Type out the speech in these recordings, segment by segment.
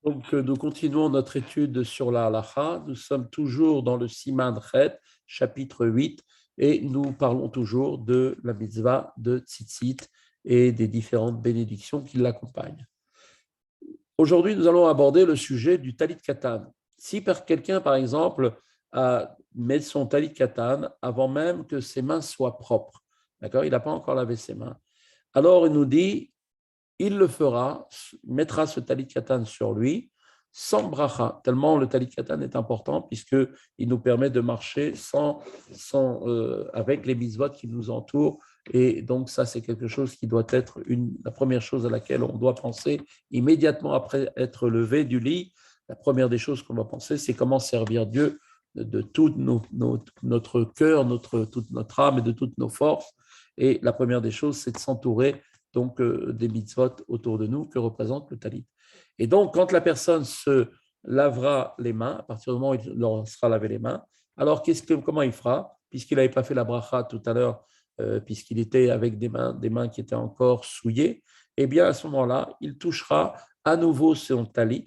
Donc, nous continuons notre étude sur la halacha. Nous sommes toujours dans le Siman Chet, chapitre 8, et nous parlons toujours de la mitzvah de tzitzit et des différentes bénédictions qui l'accompagnent. Aujourd'hui, nous allons aborder le sujet du talit katan. Si quelqu'un, par exemple, met son talit katan avant même que ses mains soient propres, d'accord, il n'a pas encore lavé ses mains, alors il nous dit il le fera, mettra ce talit katan sur lui, sans bracha, tellement le talit katan est important, puisqu'il nous permet de marcher avec les mitzvot qui nous entourent. Et donc, ça, c'est quelque chose qui doit être la première chose à laquelle on doit penser immédiatement après être levé du lit. La première des choses qu'on doit penser, c'est comment servir Dieu de tout notre cœur, toute notre âme et de toutes nos forces. Et la première des choses, c'est de s'entourer donc des mitzvot autour de nous que représente le talit. Et donc, quand la personne se lavera les mains, à partir du moment où il leur sera lavé les mains, alors comment il fera, puisqu'il n'avait pas fait la bracha tout à l'heure, puisqu'il était avec des mains qui étaient encore souillées, eh bien, à ce moment-là, il touchera à nouveau son talit,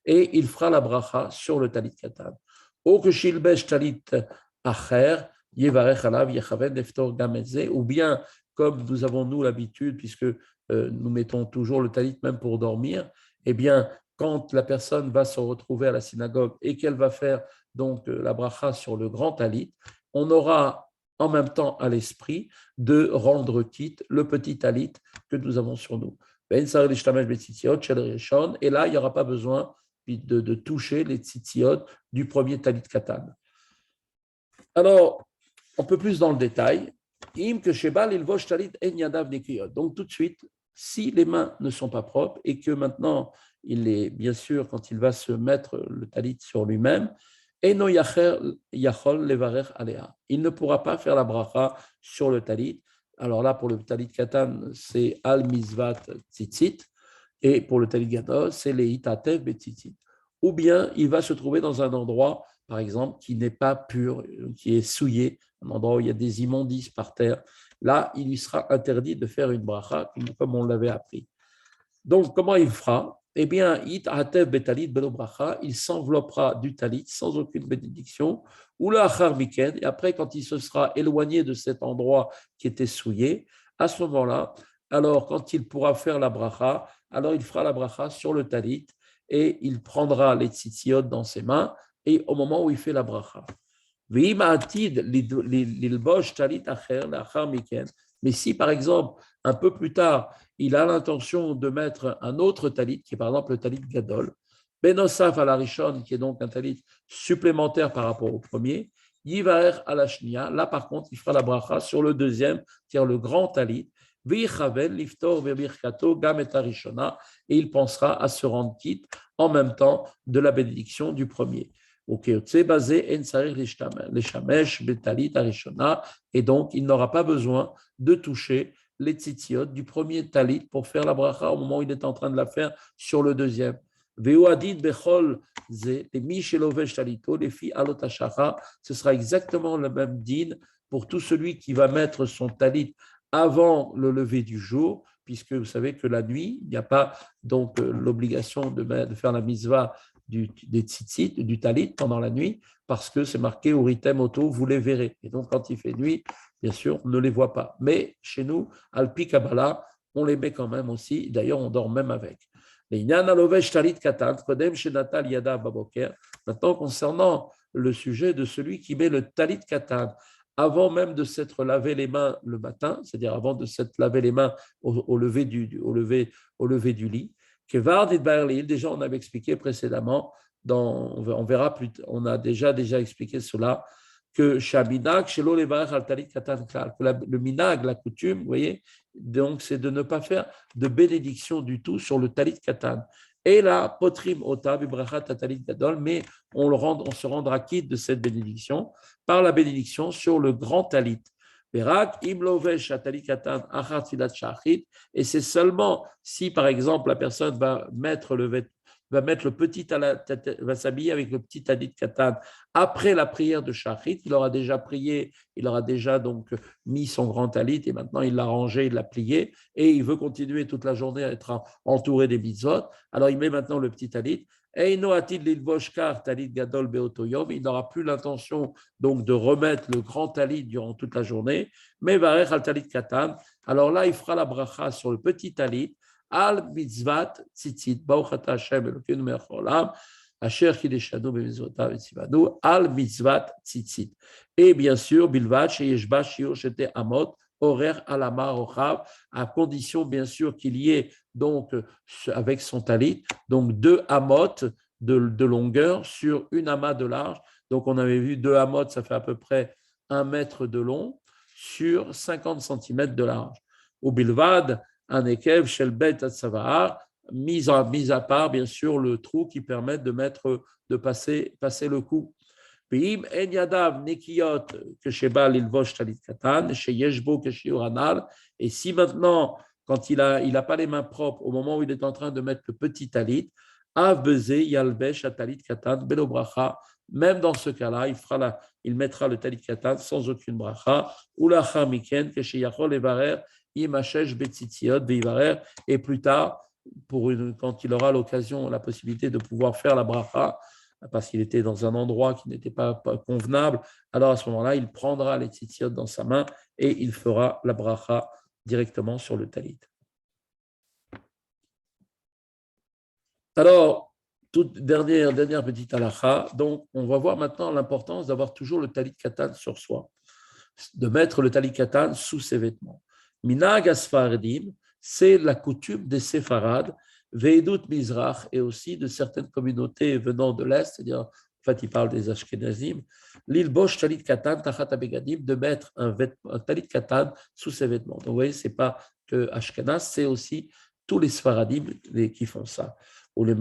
et il fera la bracha sur le talit katan. Ou que shilbesh talit acher, yevarech alav yechaven leftor gameze, ou bien comme nous avons nous l'habitude, puisque nous mettons toujours le talit même pour dormir, eh bien, quand la personne va se retrouver à la synagogue et qu'elle va faire donc la bracha sur le grand talit, on aura en même temps à l'esprit de rendre quitte le petit talit que nous avons sur nous. Et là, il n'y aura pas besoin de toucher les tzitziot du premier talit katan. Alors, un peu plus dans le détail, donc tout de suite, si les mains ne sont pas propres et que maintenant, bien sûr, quand il va se mettre le talit sur lui-même, il ne pourra pas faire la bracha sur le talit. Alors là, pour le talit katan, c'est al mizvat tzitzit, et pour le talit gadol, c'est les itatev betzitzit. Ou bien il va se trouver dans un endroit, par exemple, qui n'est pas pur, qui est souillé, un endroit où il y a des immondices par terre. Là, il lui sera interdit de faire une bracha, comme on l'avait appris. Donc, comment il fera? Eh bien, il s'enveloppera du talit sans aucune bénédiction, ou le achar miken, et après, quand il se sera éloigné de cet endroit qui était souillé, à ce moment-là, alors quand il pourra faire la bracha, alors il fera la bracha sur le talit, et il prendra les tzitziot dans ses mains, et au moment où il fait la bracha. Mais si, par exemple, un peu plus tard, il a l'intention de mettre un autre talit, qui est par exemple le talit gadol, benosaf à la rishon, qui est donc un talit supplémentaire par rapport au premier, yivaer à la shnia, là par contre, il fera la bracha sur le deuxième, c'est-à-dire le grand talit, liftor gam et et il pensera à se rendre quitte en même temps de la bénédiction du premier. Et donc, il n'aura pas besoin de toucher les tzitziot du premier talit pour faire la bracha au moment où il est en train de la faire sur le deuxième. Ce sera exactement le même din pour tout celui qui va mettre son talit avant le lever du jour, puisque vous savez que la nuit, il n'y a pas donc l'obligation de faire la mitzvah des tzitzit, du talit pendant la nuit, parce que c'est marqué Uritem Oto, vous les verrez. Et donc, quand il fait nuit, bien sûr, on ne les voit pas. Mais chez nous, Alpi Kabbalah, on les met quand même aussi. D'ailleurs, on dort même avec. Maintenant, concernant le sujet de celui qui met le talit katan, avant même de s'être lavé les mains le matin, c'est-à-dire avant de s'être lavé les mains au lever du lit, déjà on avait expliqué précédemment, on verra plus, on a déjà expliqué cela, que le minag, la coutume, vous voyez, donc c'est de ne pas faire de bénédiction du tout sur le talit katan. Et la potrim ota bibrachat talit gadol, mais on se rendra quitte de cette bénédiction par la bénédiction sur le grand talit. Et c'est seulement si, par exemple, la personne va mettre va mettre va s'habiller avec le petit talit katan après la prière de Shachrit. Il aura déjà prié, il aura déjà donc mis son grand talit et maintenant il l'a rangé, il l'a plié et il veut continuer toute la journée à être entouré des mitzvot. Alors il met maintenant le petit talit. Il n'aura plus l'intention donc de remettre le grand talit durant toute la journée, mais varech al talit katan. Alors là, il fera la bracha sur le petit talit, al mitzvat tzitzit, Baruch ata Hashem Elokeinu melech haolam, asher kideshanu b'mitzvotav v'tzivanu, al mitzvat tzitzit. Et bien sûr, bilvat sheyesh ba shiur shete amot, horaire alama rochav, à condition bien sûr qu'il y ait donc avec son talit, donc 2 amot de longueur sur une amas de large. Donc on avait vu 2 amot, ça fait à peu près 1 mètre de long sur 50 centimètres de large. Ou bilvad, un ekev, shelbet atzavahar, mis à part bien sûr le trou qui permet de passer le cou. Et si maintenant, quand il a pas les mains propres, au moment où il est en train de mettre le petit talit, même dans ce cas-là, il mettra le talit katan sans aucune bracha. Et plus tard, quand il aura l'occasion, la possibilité de pouvoir faire la bracha, parce qu'il était dans un endroit qui n'était pas convenable, alors à ce moment-là, il prendra les tzitziot dans sa main et il fera la bracha directement sur le talit. Alors, toute dernière petite halakha, donc on va voir maintenant l'importance d'avoir toujours le talit katan sur soi, de mettre le talit katan sous ses vêtements. Minag asfardim, c'est la coutume des séfarades, veidut mizrach, et aussi de certaines communautés venant de l'Est, c'est-à-dire, en fait, il parle des Ashkenazim, l'ilbosh talit katan tachat abegadim, de mettre un talit katan sous ses vêtements. Donc, vous voyez, ce n'est pas que Ashkenaz, c'est aussi tous les Sfaradim qui font ça. Ou le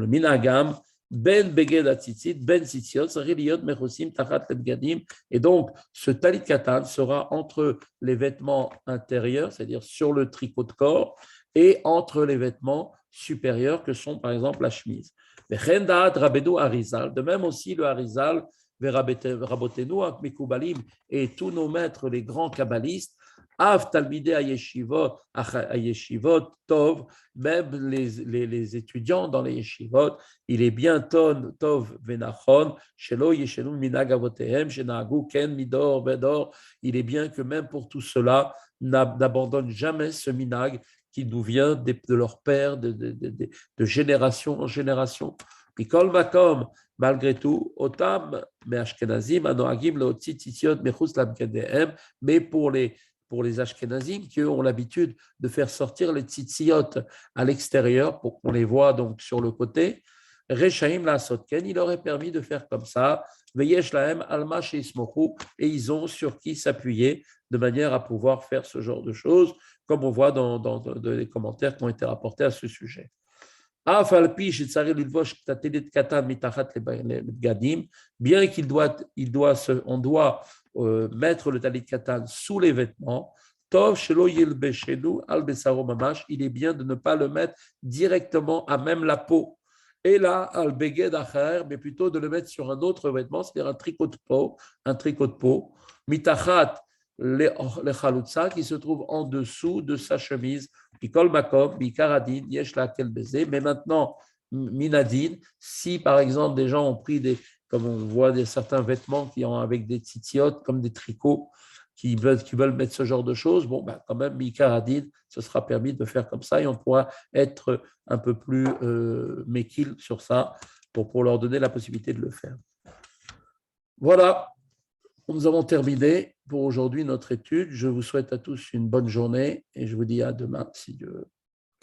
minagam, ben beged atzitzit, ben tzitziot, sariliot mechosim tachat lebgadim. Et donc, ce talit katan sera entre les vêtements intérieurs, c'est-à-dire sur le tricot de corps, et entre les vêtements supérieurs que sont par exemple la chemise. De même aussi le harizal, et tous nos maîtres, les grands kabbalistes, Av talmidei ayeshivot tov, même les étudiants dans les yeshivot, il est bien tov venachon, shelo yeshenu minag avotehem, shenahagu ken midor bedor, il est bien que même pour tout cela, n'abandonnent jamais ce minag qui nous vient de leur père, de génération en génération. Pikol makom, malgré tout, otam me'ashkenazim anoagim leotzi tzitziot mechutz labgadehem, mais pour les Ashkenazim qui ont l'habitude de faire sortir les tzitziot à l'extérieur pour qu'on les voit donc sur le côté. Rechaim la sotken, il aurait permis de faire comme ça. Veyesh lahem alma sheismochu, et ils ont sur qui s'appuyer de manière à pouvoir faire ce genre de choses, comme on voit dans les commentaires qui ont été rapportés à ce sujet. Bien qu'on doit mettre le talit katan sous les vêtements, il est bien de ne pas le mettre directement à même la peau. Et là, mais plutôt de le mettre sur un autre vêtement, c'est-à-dire un tricot de peau, mitachat le chalutza, qui se trouve en dessous de sa chemise. Pikol makom, bikaradin, yesh la kel baiser. Mais maintenant, minadin, si par exemple des gens ont pris comme on voit certains vêtements qui ont avec des tzitziot, comme des tricots, qui veulent mettre ce genre de choses, bon, ben, quand même, bikaradin, ce sera permis de faire comme ça et on pourra être un peu plus méquil sur ça pour leur donner la possibilité de le faire. Voilà. Nous avons terminé pour aujourd'hui notre étude. Je vous souhaite à tous une bonne journée et je vous dis à demain si Dieu veut.